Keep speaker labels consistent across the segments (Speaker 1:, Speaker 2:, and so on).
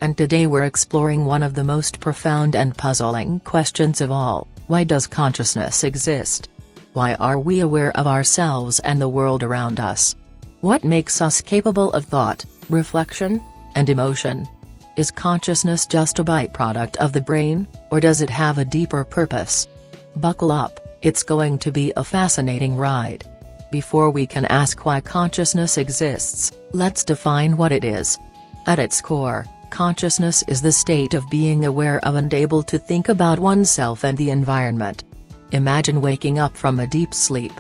Speaker 1: and today we're exploring one of the most profound and puzzling questions of all: why does consciousness exist? Why are we aware of ourselves and the world around us? What makes us capable of thought, reflection, and emotion? Is consciousness just a byproduct of the brain, or does it have a deeper purpose? Buckle up, it's going to be a fascinating ride. Before we can ask why consciousness exists, let's define what it is. At its core, consciousness is the state of being aware of and able to think about oneself and the environment. Imagine waking up from a deep sleep.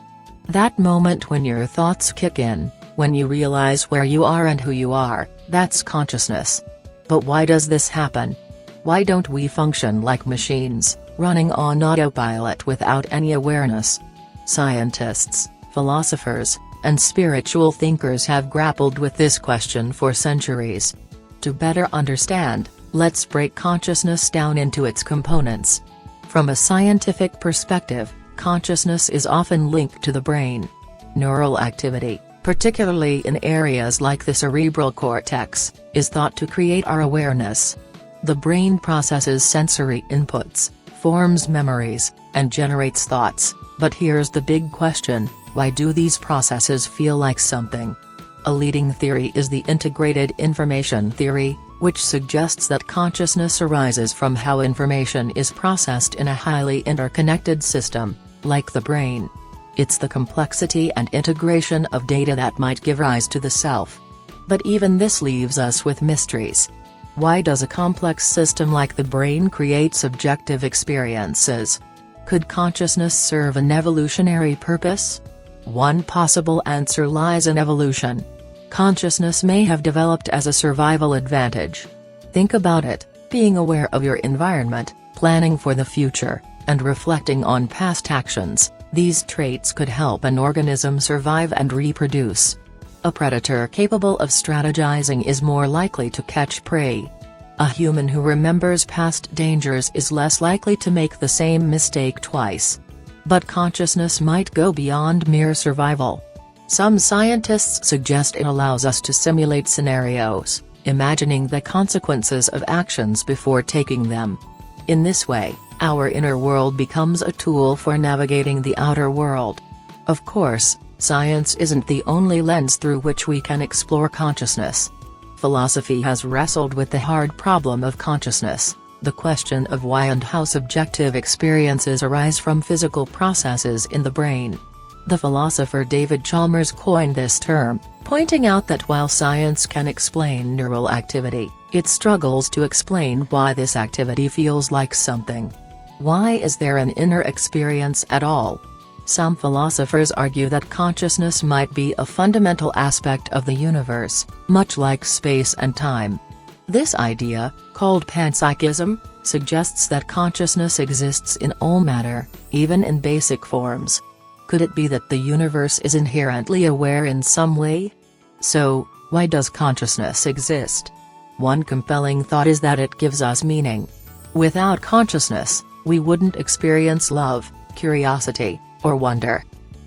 Speaker 1: That moment when your thoughts kick in, when you realize where you are and who you are, that's consciousness. But why does this happen? Why don't we function like machines, running on autopilot without any awareness? Scientists, philosophers, and spiritual thinkers have grappled with this question for centuries. To better understand, let's break consciousness down into its components. From a scientific perspective, consciousness is often linked to the brain. Neural activity, particularly in areas like the cerebral cortex, is thought to create our awareness. The brain processes sensory inputs, forms memories, and generates thoughts, but here's the big question: why do these processes feel like something? A leading theory is the integrated information theory, which suggests that consciousness arises from how information is processed in a highly interconnected system, like the brain. It's the complexity and integration of data that might give rise to the self. But even this leaves us with mysteries. Why does a complex system like the brain create subjective experiences? Could consciousness serve an evolutionary purpose? One possible answer lies in evolution. Consciousness may have developed as a survival advantage. Think about it: being aware of your environment, planning for the future, and reflecting on past actions. These traits could help an organism survive and reproduce. A predator capable of strategizing is more likely to catch prey. A human who remembers past dangers is less likely to make the same mistake twice. But consciousness might go beyond mere survival. Some scientists suggest it allows us to simulate scenarios, imagining the consequences of actions before taking them. In this way, our inner world becomes a tool for navigating the outer world. Of course, science isn't the only lens through which we can explore consciousness. Philosophy has wrestled with the hard problem of consciousness, the question of why and how subjective experiences arise from physical processes in the brain. The philosopher David Chalmers coined this term, pointing out that while science can explain neural activity, it struggles to explain why this activity feels like something. Why is there an inner experience at all? Some philosophers argue that consciousness might be a fundamental aspect of the universe, much like space and time. This idea, called panpsychism, suggests that consciousness exists in all matter, even in basic forms. Could it be that the universe is inherently aware in some way? So, why does consciousness exist? One compelling thought is that it gives us meaning. Without consciousness, we wouldn't experience love, curiosity, or wonder.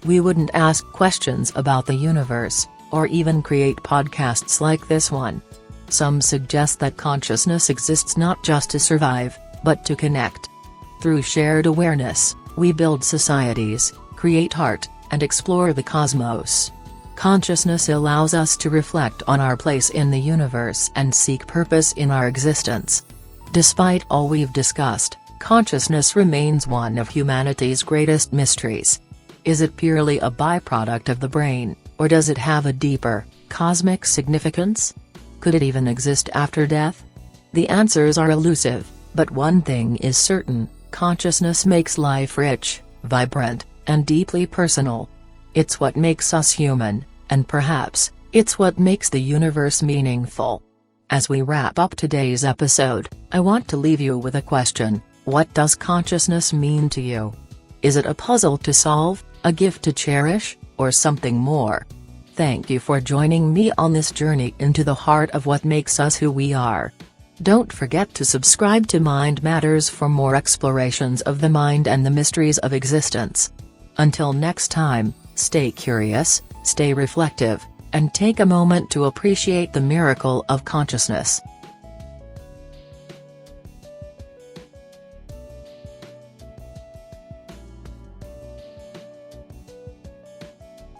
Speaker 1: We wouldn't ask questions about the universe, or even create podcasts like this one. Some suggest that consciousness exists not just to survive, but to connect. Through shared awareness, we build societies, create art, and explore the cosmos. Consciousness allows us to reflect on our place in the universe and seek purpose in our existence. Despite all we've discussed, consciousness remains one of humanity's greatest mysteries. Is it purely a byproduct of the brain, or does it have a deeper, cosmic significance? Could it even exist after death? The answers are elusive, but one thing is certain: consciousness makes life rich, vibrant, and deeply personal. It's what makes us human, and perhaps, it's what makes the universe meaningful. As we wrap up today's episode, I want to leave you with a question: what does consciousness mean to you? Is it a puzzle to solve, a gift to cherish, or something more? Thank you for joining me on this journey into the heart of what makes us who we are. Don't forget to subscribe to Mind Matters for more explorations of the mind and the mysteries of existence. Until next time, stay curious, stay reflective, and take a moment to appreciate the miracle of consciousness.